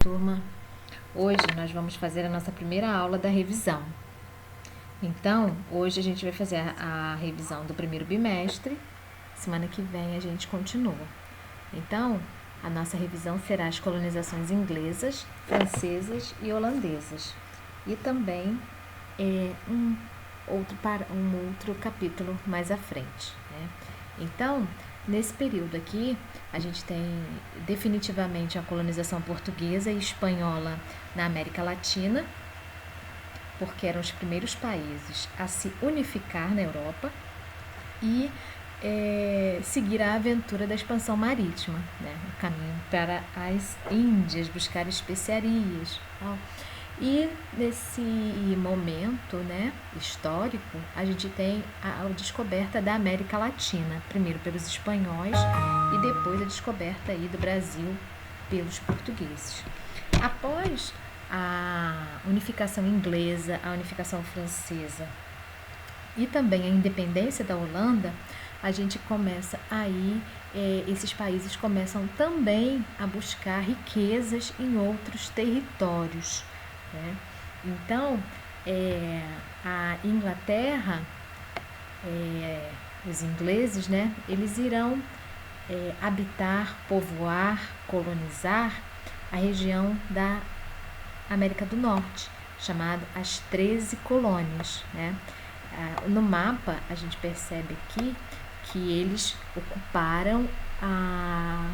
Turma, hoje nós vamos fazer a nossa primeira aula da revisão. Então, hoje a gente vai fazer a revisão do primeiro bimestre. Semana que vem a gente continua. Então, a nossa revisão será as colonizações inglesas, francesas e holandesas. E também um outro capítulo mais à frente, né? Então, nesse período aqui, a gente tem definitivamente a colonização portuguesa e espanhola na América Latina, porque eram os primeiros países a se unificar na Europa e seguir a aventura da expansão marítima, né? O caminho para as Índias, buscar especiarias. E nesse momento, né, histórico, a gente tem a descoberta da América Latina, primeiro pelos espanhóis e depois a descoberta aí do Brasil pelos portugueses. Após a unificação inglesa, a unificação francesa e também a independência da Holanda, a gente começa aí, esses países começam também a buscar riquezas em outros territórios, né? Então, a Inglaterra, os ingleses, né, eles irão habitar, povoar, colonizar a região da América do Norte, chamada as 13 colônias, né? No mapa, a gente percebe aqui que eles ocuparam a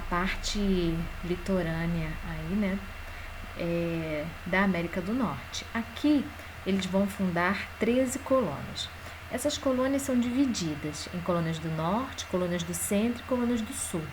parte litorânea aí, né, da América do Norte. Aqui, eles vão fundar 13 colônias. Essas colônias são divididas em colônias do Norte, colônias do Centro e colônias do Sul,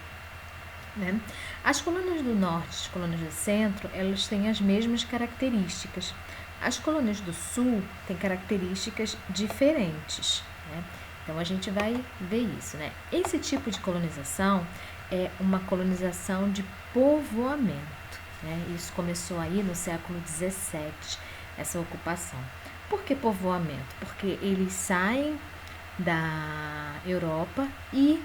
né? As colônias do Norte e as colônias do Centro, elas têm as mesmas características. As colônias do Sul têm características diferentes, né? Então, a gente vai ver isso, né? Esse tipo de colonização é uma colonização de povoamento, né? Isso começou aí no século XVII, essa ocupação. Por que povoamento? Porque eles saem da Europa e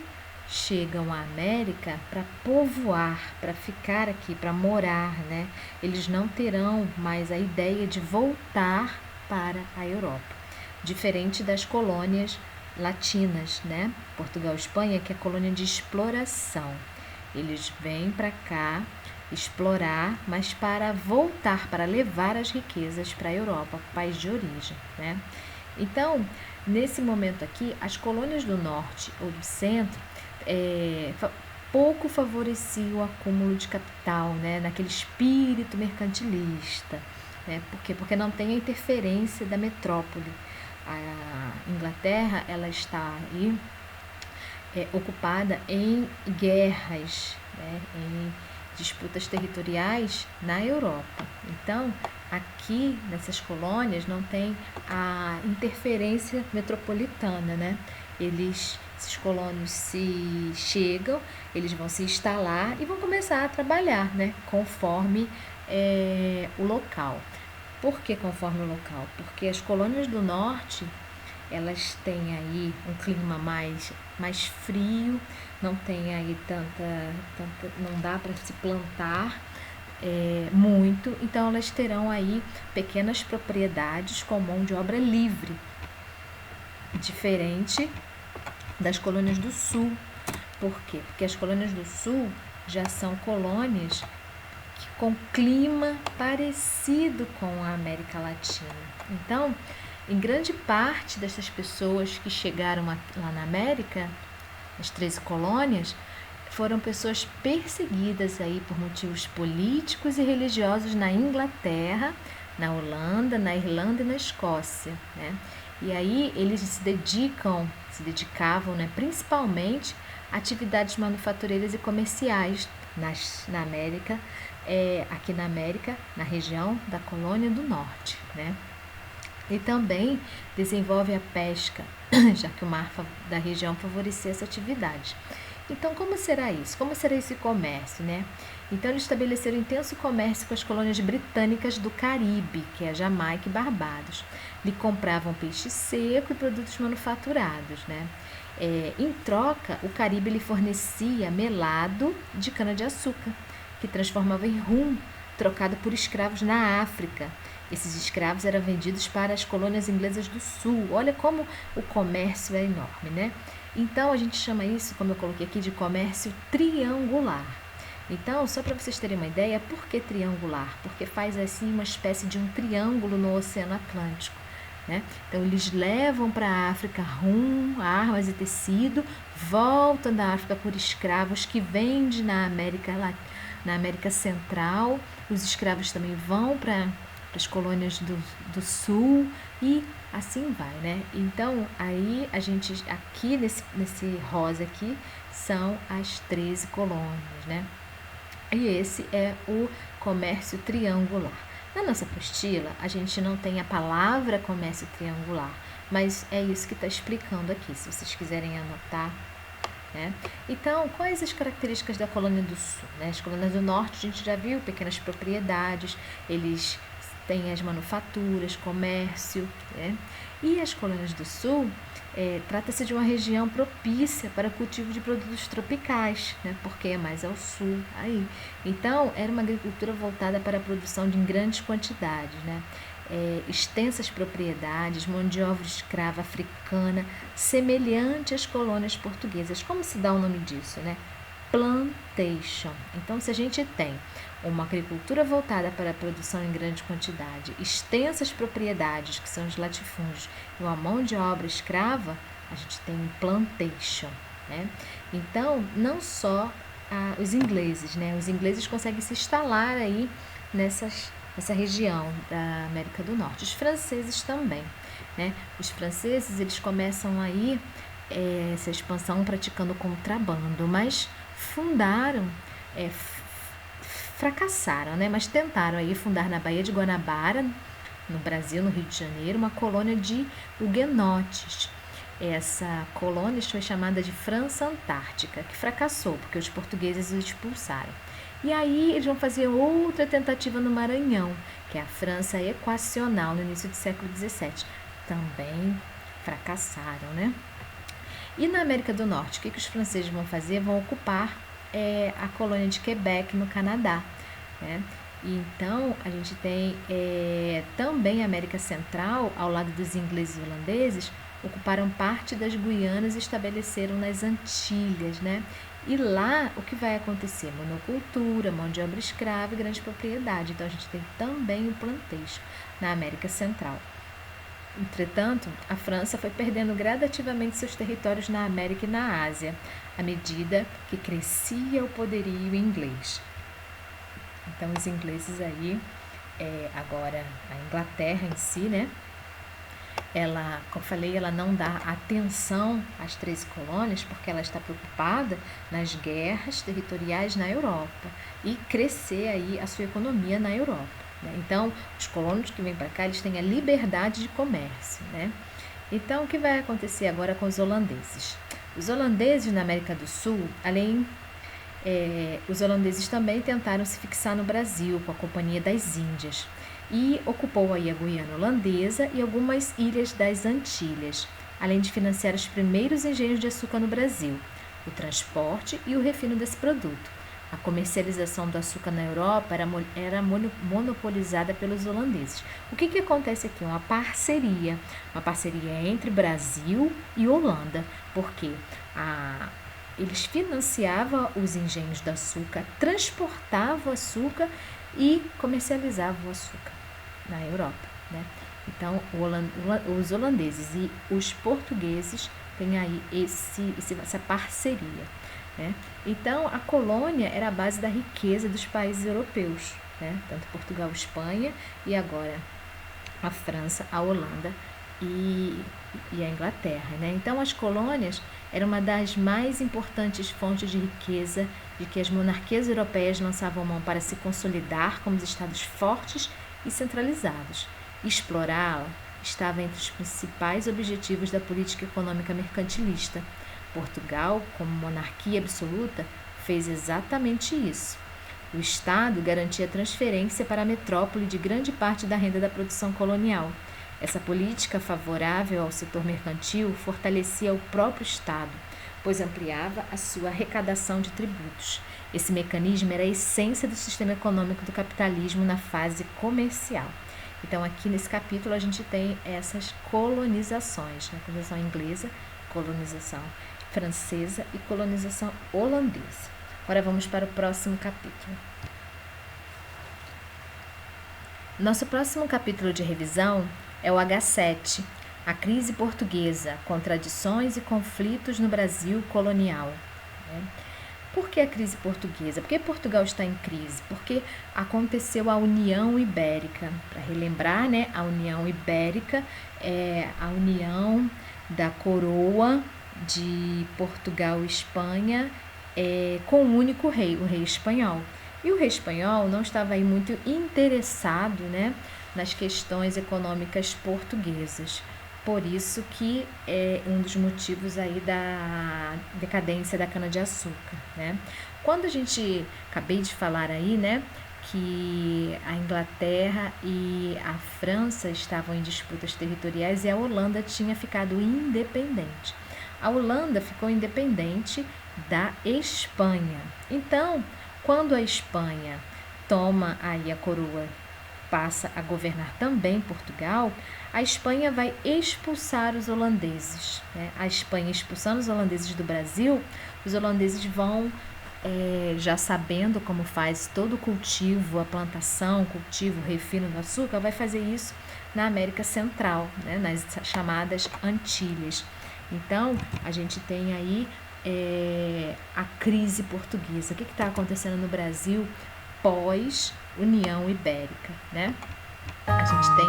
chegam à América para povoar, para ficar aqui, para morar, né? Eles não terão mais a ideia de voltar para a Europa, diferente das colônias latinas, né? Portugal e Espanha, que é colônia de exploração. Eles vêm para cá explorar, mas para voltar, para levar as riquezas para a Europa, país de origem, né? Então, nesse momento aqui, as colônias do Norte ou do Centro pouco favoreciam o acúmulo de capital, né, naquele espírito mercantilista, né? Por quê? Porque não tem a interferência da metrópole. A Inglaterra, ela está aí ocupada em guerras, né, em disputas territoriais na Europa. Então, aqui nessas colônias não tem a interferência metropolitana, né? Esses colonos chegam, eles vão se instalar e vão começar a trabalhar, né, conforme o local. Por que conforme o local? Porque as colônias do norte, elas têm aí um clima mais frio, não tem aí não dá para se plantar muito, então elas terão aí pequenas propriedades com mão de obra livre, diferente das colônias do sul. Por quê? Porque as colônias do sul já são colônias com clima parecido com a América Latina. Então, em grande parte dessas pessoas que chegaram lá na América, as 13 colônias, foram pessoas perseguidas aí por motivos políticos e religiosos na Inglaterra, na Holanda, na Irlanda e na Escócia, né? E aí eles se dedicavam, né, principalmente a atividades manufatureiras e comerciais na América, aqui na América, na região da Colônia do Norte, né? E também desenvolve a pesca, já que o mar da região favorecia essa atividade. Então, como será isso? Como será esse comércio, né? Então, eles estabeleceram intenso comércio com as colônias britânicas do Caribe, que é Jamaica e Barbados. Lhe compravam peixe seco e produtos manufaturados, né? Em troca, o Caribe lhe fornecia melado de cana-de-açúcar que transformava em rum trocado por escravos na África. Esses escravos eram vendidos para as colônias inglesas do sul. Olha como o comércio é enorme, né? Então, a gente chama isso, como eu coloquei aqui, de comércio triangular. Então, só para vocês terem uma ideia, por que triangular? Porque faz assim uma espécie de um triângulo no Oceano Atlântico, né? Então, eles levam para a África rum, armas e tecido, voltam da África por escravos que vendem na América Central. Os escravos também vão para as colônias do sul e assim vai, né? Então, aí a gente, aqui nesse rosa aqui, são as 13 colônias, né? E esse é o comércio triangular. Na nossa apostila, a gente não tem a palavra comércio triangular, mas é isso que está explicando aqui, se vocês quiserem anotar, né? Então, quais as características da colônia do sul, né? As colônias do norte, a gente já viu, pequenas propriedades, eles têm as manufaturas, comércio, né? E as colônias do sul, trata-se de uma região propícia para o cultivo de produtos tropicais, né? Porque é mais ao sul aí. Então, era uma agricultura voltada para a produção de em grandes quantidades, né? Extensas propriedades, mão de obra escrava africana, semelhante às colônias portuguesas. Como se dá o nome disso, né? Plantation. Então, se a gente tem uma agricultura voltada para a produção em grande quantidade, extensas propriedades, que são os latifúndios, e uma mão de obra escrava, a gente tem um plantation, né? Então, não só os ingleses, né? Os ingleses conseguem se instalar aí nessa região da América do Norte. Os franceses também, né? Os franceses, eles começam aí essa expansão praticando contrabando, mas fundaram, fracassaram, né? Mas tentaram aí fundar na Baía de Guanabara, no Brasil, no Rio de Janeiro, uma colônia de huguenotes. Essa colônia foi chamada de França Antártica, que fracassou, porque os portugueses os expulsaram. E aí eles vão fazer outra tentativa no Maranhão, que é a França Equacional, no início do século XVII. Também fracassaram, né? E na América do Norte, o que os franceses vão fazer? Vão ocupar a colônia de Quebec, no Canadá, né? Então, a gente tem também a América Central, ao lado dos ingleses e holandeses, ocuparam parte das Guianas e estabeleceram nas Antilhas, né? E lá, o que vai acontecer? Monocultura, mão de obra escrava e grande propriedade. Então, a gente tem também o plantation na América Central. Entretanto, a França foi perdendo gradativamente seus territórios na América e na Ásia, à medida que crescia o poderio inglês. Então, os ingleses aí, agora a Inglaterra em si, né? Ela, como eu falei, ela não dá atenção às 13 colônias porque ela está preocupada nas guerras territoriais na Europa e crescer aí a sua economia na Europa, né? Então, os colonos que vêm para cá, eles têm a liberdade de comércio, né? Então, o que vai acontecer agora com os holandeses? Os holandeses na América do Sul, os holandeses também tentaram se fixar no Brasil com a Companhia das Índias e ocupou aí a Guiana Holandesa e algumas ilhas das Antilhas, além de financiar os primeiros engenhos de açúcar no Brasil, o transporte e o refino desse produto. A comercialização do açúcar na Europa era monopolizada pelos holandeses. O que acontece aqui? Uma parceria entre Brasil e Holanda, porque eles financiavam os engenhos do açúcar, transportavam o açúcar e comercializavam o açúcar na Europa, né? Então, os holandeses e os portugueses têm aí essa parceria, né? Então, a colônia era a base da riqueza dos países europeus, né? Tanto Portugal, Espanha e agora a França, a Holanda e a Inglaterra, né? Então, as colônias eram uma das mais importantes fontes de riqueza de que as monarquias europeias lançavam mão para se consolidar como estados fortes e centralizados. Explorá-la estava entre os principais objetivos da política econômica mercantilista. Portugal, como monarquia absoluta, fez exatamente isso. O Estado garantia a transferência para a metrópole de grande parte da renda da produção colonial. Essa política favorável ao setor mercantil fortalecia o próprio Estado, pois ampliava a sua arrecadação de tributos Esse mecanismo era a essência do sistema econômico do capitalismo na fase comercial. Então, aqui nesse capítulo, a gente tem essas colonizações, né? Colonização inglesa, colonização francesa e colonização holandesa. Agora vamos para o próximo capítulo. Nosso próximo capítulo de revisão é o H7, a crise portuguesa, contradições e conflitos no Brasil colonial. Por que a crise portuguesa? Por que Portugal está em crise? Porque aconteceu a União Ibérica. Para relembrar, né, a União Ibérica é a união da coroa de Portugal e Espanha com um único rei, o rei espanhol. E o rei espanhol não estava aí muito interessado, né, nas questões econômicas portuguesas. Por isso que é um dos motivos aí da decadência da cana-de-açúcar, né? Quando a gente, acabei de falar aí, né, que a Inglaterra e a França estavam em disputas territoriais e a Holanda tinha ficado independente. A Holanda ficou independente da Espanha. Então, quando a Espanha toma aí a coroa, passa a governar também Portugal, a Espanha vai expulsar os holandeses, né? A Espanha expulsando os holandeses do Brasil, os holandeses vão, já sabendo como faz todo o cultivo, a plantação, cultivo, refino do açúcar, vai fazer isso na América Central, né? Nas chamadas Antilhas. Então, a gente tem aí a crise portuguesa. O que está acontecendo no Brasil pós-União Ibérica, né? A gente tem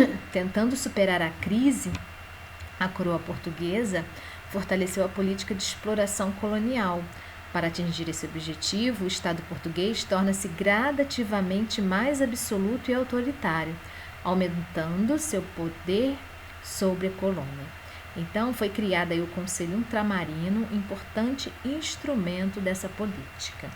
aí, tentando superar a crise, a coroa portuguesa fortaleceu a política de exploração colonial. Para atingir esse objetivo, o Estado português torna-se gradativamente mais absoluto e autoritário, aumentando seu poder sobre a colônia. Então, foi criado aí o Conselho Ultramarino, importante instrumento dessa política.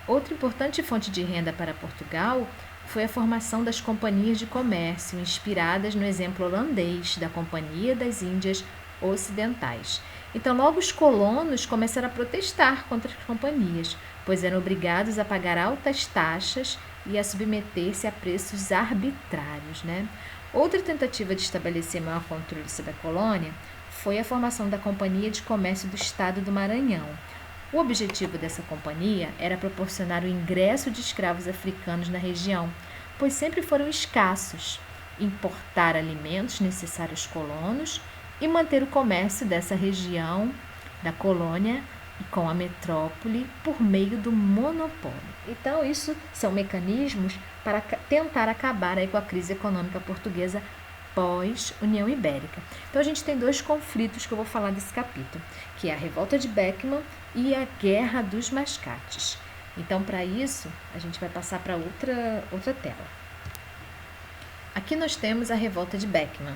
Outra importante fonte de renda para Portugal foi a formação das companhias de comércio, inspiradas no exemplo holandês da Companhia das Índias Ocidentais. Então, logo os colonos começaram a protestar contra as companhias, pois eram obrigados a pagar altas taxas e a submeter-se a preços arbitrários, né? Outra tentativa de estabelecer maior controle sobre a colônia foi a formação da Companhia de Comércio do Estado do Maranhão. O objetivo dessa companhia era proporcionar o ingresso de escravos africanos na região, pois sempre foram escassos, importar alimentos necessários aos colonos e manter o comércio dessa região da colônia e com a metrópole por meio do monopólio. Então, isso são mecanismos para tentar acabar aí com a crise econômica portuguesa pós-União Ibérica. Então, a gente tem dois conflitos que eu vou falar desse capítulo, que é a Revolta de Beckman e a Guerra dos Mascates. Então, para isso, a gente vai passar para outra tela. Aqui nós temos a Revolta de Beckman.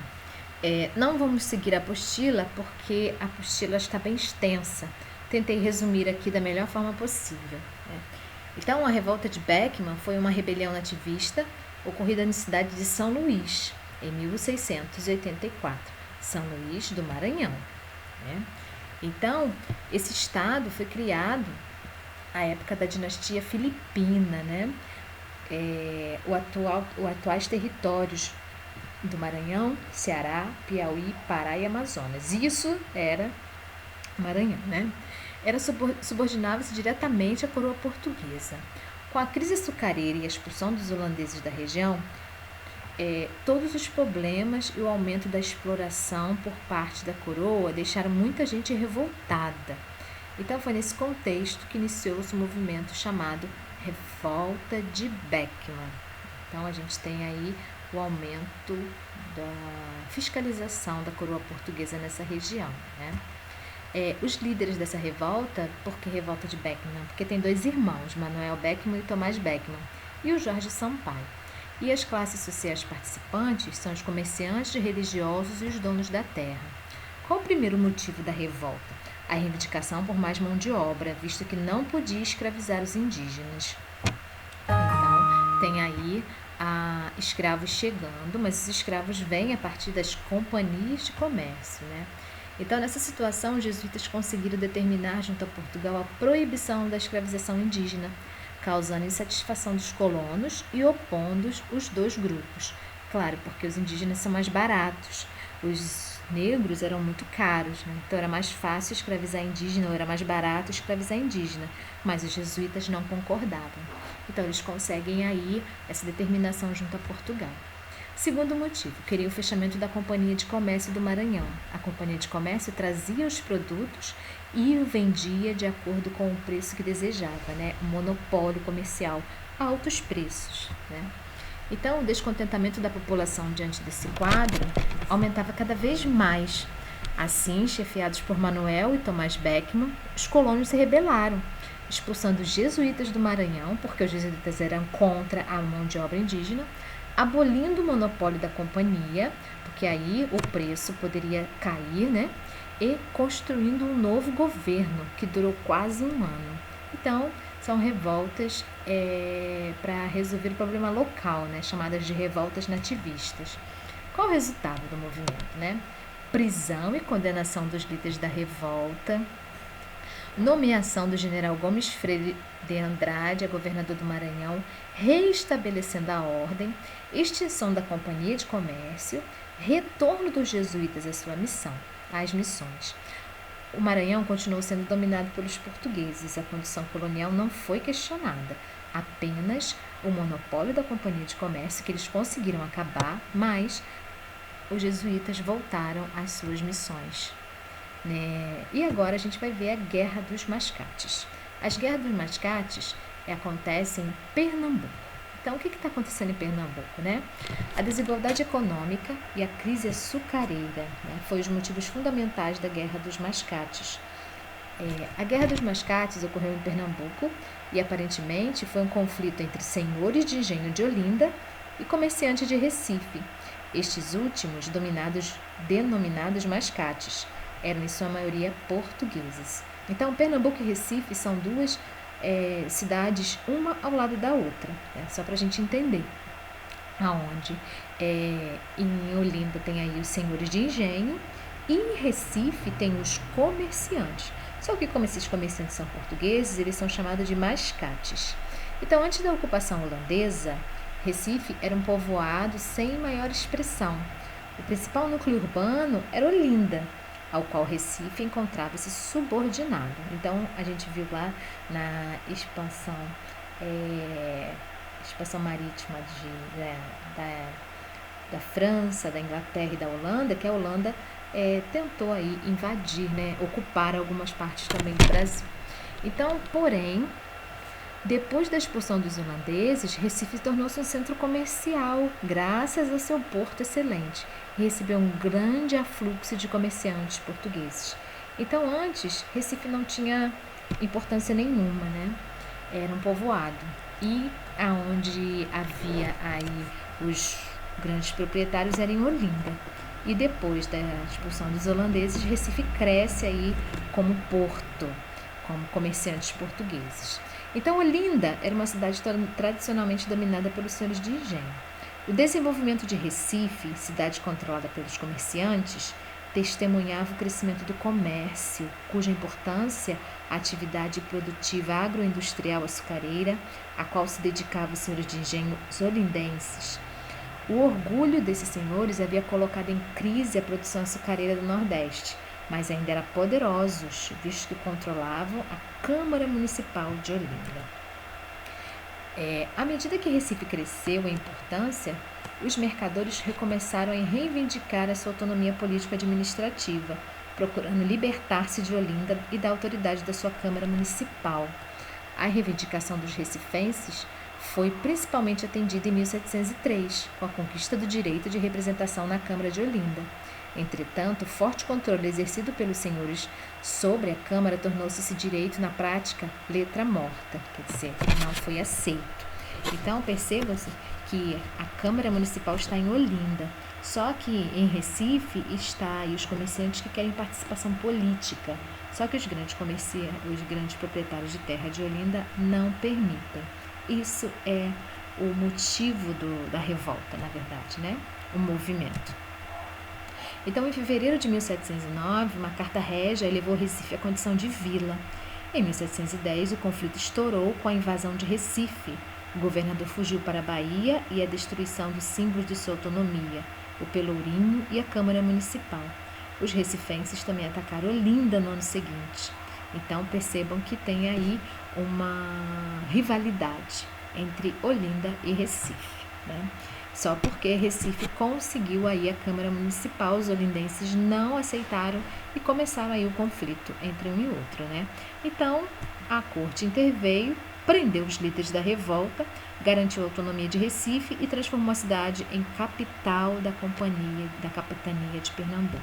Não vamos seguir a apostila, porque a apostila está bem extensa. Tentei resumir aqui da melhor forma possível, né? Então, a Revolta de Beckman foi uma rebelião nativista ocorrida na cidade de São Luís, em 1684, São Luís do Maranhão, né? Então, esse estado foi criado à época da dinastia filipina, né? Os atuais territórios do Maranhão, Ceará, Piauí, Pará e Amazonas. Isso era Maranhão, né? Subordinava-se diretamente à coroa portuguesa. Com a crise açucareira e a expulsão dos holandeses da região, todos os problemas e o aumento da exploração por parte da coroa deixaram muita gente revoltada. Então, foi nesse contexto que iniciou-se o movimento chamado Revolta de Beckman. Então, a gente tem aí o aumento da fiscalização da coroa portuguesa nessa região, né? Os líderes dessa revolta, por que Revolta de Beckman? Porque tem dois irmãos, Manuel Beckman e Tomás Beckman, e o Jorge Sampaio. E as classes sociais participantes são os comerciantes, religiosos e os donos da terra. Qual o primeiro motivo da revolta? A reivindicação por mais mão de obra, visto que não podia escravizar os indígenas. Então, tem aí escravos chegando, mas os escravos vêm a partir das companhias de comércio, né? Então, nessa situação, os jesuítas conseguiram determinar junto a Portugal a proibição da escravização indígena, causando insatisfação dos colonos e opondo os dois grupos. Claro, porque os indígenas são mais baratos, os negros eram muito caros, né? Então era mais fácil escravizar indígena, ou era mais barato escravizar indígena, mas os jesuítas não concordavam. Então eles conseguem aí essa determinação junto a Portugal. Segundo motivo, queria o fechamento da Companhia de Comércio do Maranhão. A Companhia de Comércio trazia os produtos e o vendia de acordo com o preço que desejava, né? Um monopólio comercial, altos preços, né? Então, o descontentamento da população diante desse quadro aumentava cada vez mais. Assim, chefiados por Manuel e Tomás Beckmann, os colonos se rebelaram, expulsando os jesuítas do Maranhão, porque os jesuítas eram contra a mão de obra indígena, abolindo o monopólio da companhia, porque aí o preço poderia cair, né? E construindo um novo governo, que durou quase um ano. Então, são revoltas para resolver o problema local, né? Chamadas de revoltas nativistas. Qual o resultado do movimento, né? Prisão e condenação dos líderes da revolta, nomeação do general Gomes Freire de Andrade a governador do Maranhão, reestabelecendo a ordem, extinção da Companhia de Comércio, retorno dos jesuítas à sua missão, às missões. O Maranhão continuou sendo dominado pelos portugueses. A condição colonial não foi questionada, apenas o monopólio da Companhia de Comércio, que eles conseguiram acabar, mas os jesuítas voltaram às suas missões, né? E agora a gente vai ver a Guerra dos Mascates. As Guerras dos Mascates acontecem em Pernambuco. Então, o que está acontecendo em Pernambuco, né? A desigualdade econômica e a crise açucareira, né, foram os motivos fundamentais da Guerra dos Mascates. A Guerra dos Mascates ocorreu em Pernambuco e, aparentemente, foi um conflito entre senhores de engenho de Olinda e comerciantes de Recife. Estes últimos, denominados mascates, eram em sua maioria portugueses. Então, Pernambuco e Recife são duas cidades, uma ao lado da outra, né? Só para a gente entender. Aonde em Olinda tem aí os senhores de engenho e em Recife tem os comerciantes. Só que como esses comerciantes são portugueses, eles são chamados de mascates. Então, antes da ocupação holandesa, Recife era um povoado sem maior expressão. O principal núcleo urbano era Olinda, ao qual Recife encontrava-se subordinado. Então, a gente viu lá na expansão marítima da França, da Inglaterra e da Holanda, que a Holanda tentou aí invadir, né, ocupar algumas partes também do Brasil. Então, porém, depois da expulsão dos holandeses, Recife tornou-se um centro comercial, graças ao seu porto excelente, e recebeu um grande afluxo de comerciantes portugueses. Então, antes, Recife não tinha importância nenhuma, né? Era um povoado. E aonde havia aí os grandes proprietários era em Olinda. E depois da expulsão dos holandeses, Recife cresce aí como porto, como comerciantes portugueses. Então, Olinda era uma cidade tradicionalmente dominada pelos senhores de engenho. O desenvolvimento de Recife, cidade controlada pelos comerciantes, testemunhava o crescimento do comércio, cuja importância a atividade produtiva agroindustrial açucareira, a qual se dedicavam os senhores de engenho olindenses. O orgulho desses senhores havia colocado em crise a produção açucareira do Nordeste, mas ainda eram poderosos, visto que controlavam a Câmara Municipal de Olinda. À medida que Recife cresceu em importância, os mercadores recomeçaram a reivindicar a sua autonomia político-administrativa, procurando libertar-se de Olinda e da autoridade da sua Câmara Municipal. A reivindicação dos recifenses foi principalmente atendida em 1703, com a conquista do direito de representação na Câmara de Olinda. Entretanto, o forte controle exercido pelos senhores sobre a Câmara tornou-se esse direito, na prática, letra morta, quer dizer, não foi aceito. Então, percebam-se que a Câmara Municipal está em Olinda, só que em Recife está aí os comerciantes que querem participação política, só que os grandes proprietários de terra de Olinda não permitem. Isso é o motivo da revolta, na verdade, né? O movimento. Então, em fevereiro de 1709, uma carta régia elevou Recife à condição de vila. Em 1710, o conflito estourou com a invasão de Recife. O governador fugiu para a Bahia e a destruição dos símbolos de sua autonomia, o Pelourinho e a Câmara Municipal. Os recifenses também atacaram Olinda no ano seguinte. Então, percebam que tem aí uma rivalidade entre Olinda e Recife, né? Só porque Recife conseguiu aí a Câmara Municipal, os olindenses não aceitaram e começaram aí o conflito entre um e outro, né? Então, a corte interveio, prendeu os líderes da revolta, garantiu a autonomia de Recife e transformou a cidade em capital da capitania de Pernambuco.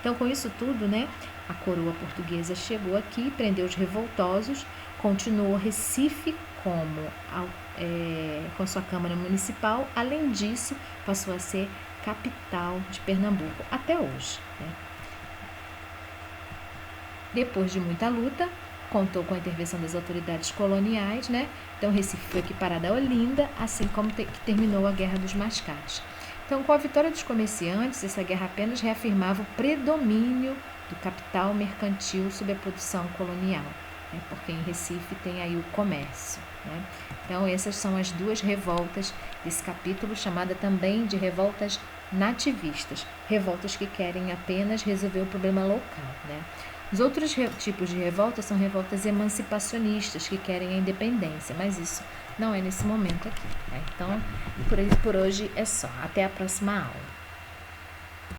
Então, com isso tudo, né, a coroa portuguesa chegou aqui, prendeu os revoltosos, continuou Recife com sua Câmara Municipal. Além disso, passou a ser capital de Pernambuco até hoje, né? Depois de muita luta, contou com a intervenção das autoridades coloniais, né? Então, Recife foi equiparada a Olinda, assim como que terminou a Guerra dos Mascates. Então, com a vitória dos comerciantes, essa guerra apenas reafirmava o predomínio do capital mercantil sobre a produção colonial, né? Porque em Recife tem aí o comércio, né? Então, essas são as duas revoltas desse capítulo, chamada também de revoltas nativistas, revoltas que querem apenas resolver o problema local, né? Os outros tipos de revolta são revoltas emancipacionistas, que querem a independência, mas isso não é nesse momento aqui, né? Então, por hoje é só. Até a próxima aula.